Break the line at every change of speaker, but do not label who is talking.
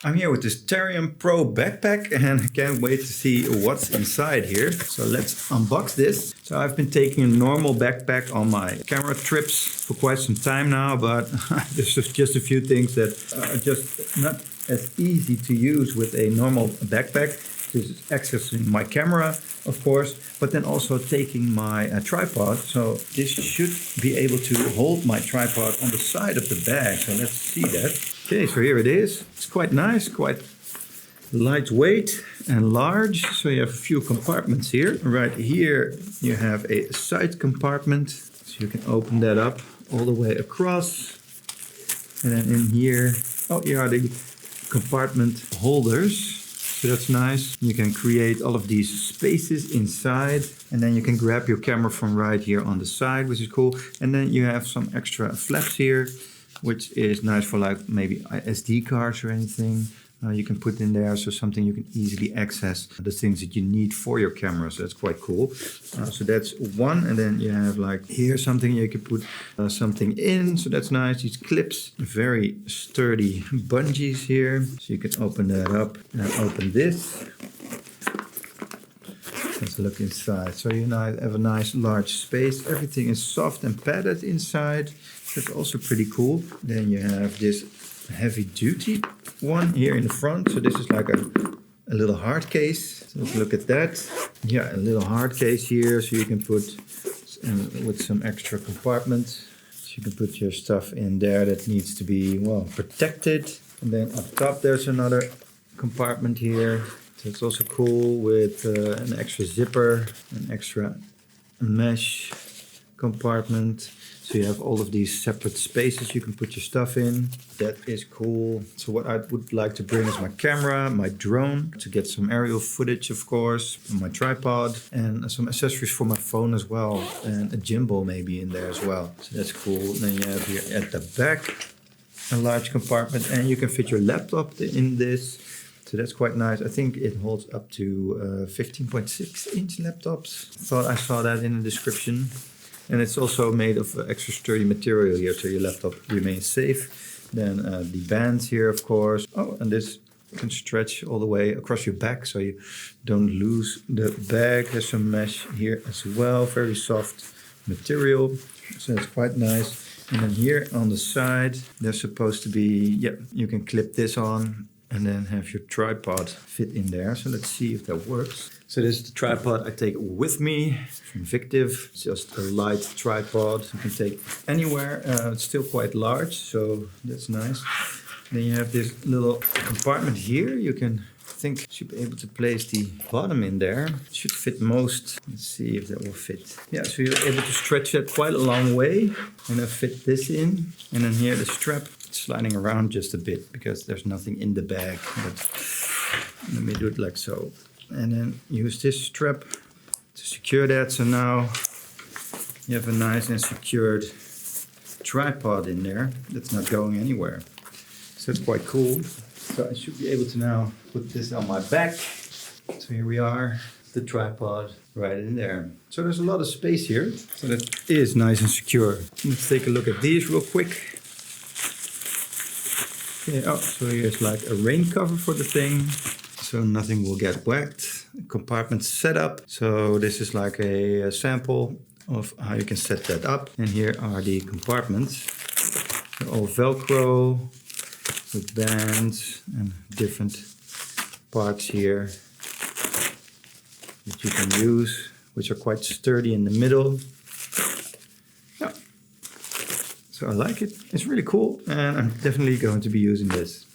I'm here with this Tarion Pro Backpack and I can't wait to see what's inside here. So let's unbox this. So I've been taking a normal backpack on my camera trips for quite some time now, but there's just a few things that are just not as easy to use with a normal backpack. This is accessing my camera, of course, but then also taking my tripod. So this should be able to hold my tripod on the side of the bag. So let's see that. Okay, so here it is. It's quite nice, quite lightweight and large. So you have a few compartments here. Right here you have a side compartment. So you can open that up all the way across. And then in here, oh, here are the compartment holders. So that's nice. You can create all of these spaces inside, and then you can grab your camera from right here on the side, which is cool. And then you have some extra flaps here, which is nice for like maybe SD cards or anything. You can put in there, so something you can easily access the things that you need for your camera. So that's quite cool. So that's one, and then you have like here something you can put something in. So that's nice. These clips, very sturdy bungees here. So you can open that up and open this. Let's look inside. So you now have a nice large space. Everything is soft and padded inside. That's also pretty cool. Then you have this heavy duty one here in the front. So this is like a little hard case. So let's look at that. Yeah, a little hard case here. So you can put with some extra compartments. So you can put your stuff in there that needs to be, well, protected. And then on top there's another compartment here. So it's also cool with an extra zipper, an extra mesh compartment. So you have all of these separate spaces you can put your stuff in. That is cool. So what I would like to bring is my camera, my drone, to get some aerial footage, of course, my tripod, and some accessories for my phone as well, and a gimbal maybe in there as well. So that's cool. Then you have here at the back a large compartment, and you can fit your laptop in this. So that's quite nice. I think it holds up to 15.6-inch laptops. Thought I saw that in the description. And it's also made of extra sturdy material here, so your laptop remains safe. Then the bands here, of course. Oh, and this can stretch all the way across your back, so you don't lose the bag. There's some mesh here as well, very soft material. So it's quite nice. And then here on the side, there's supposed to be, yeah, you can clip this on and then have your tripod fit in there. So let's see if that works. So this is the tripod I take with me from Victive. It's just a light tripod you can take anywhere. It's still quite large, so that's nice. Then you have this little compartment here. You can, I think, should be able to place the bottom in there. It should fit most. Let's see if that will fit. Yeah, so you're able to stretch that quite a long way and then fit this in. And then here the strap, sliding around just a bit because there's nothing in the bag. But let me do it like so. And then use this strap to secure that. So now you have a nice and secured tripod in there that's not going anywhere. So it's quite cool. So I should be able to now put this on my back. So here we are, the tripod right in there. So there's a lot of space here. So that is nice and secure. Let's take a look at these real quick. Okay, oh, so here's like a rain cover for the thing, so nothing will get wet. Compartment setup. So this is like a sample of how you can set that up. And here are the compartments. They're all Velcro with bands and different parts here that you can use, which are quite sturdy in the middle. So I like it. It's really cool, and I'm definitely going to be using this.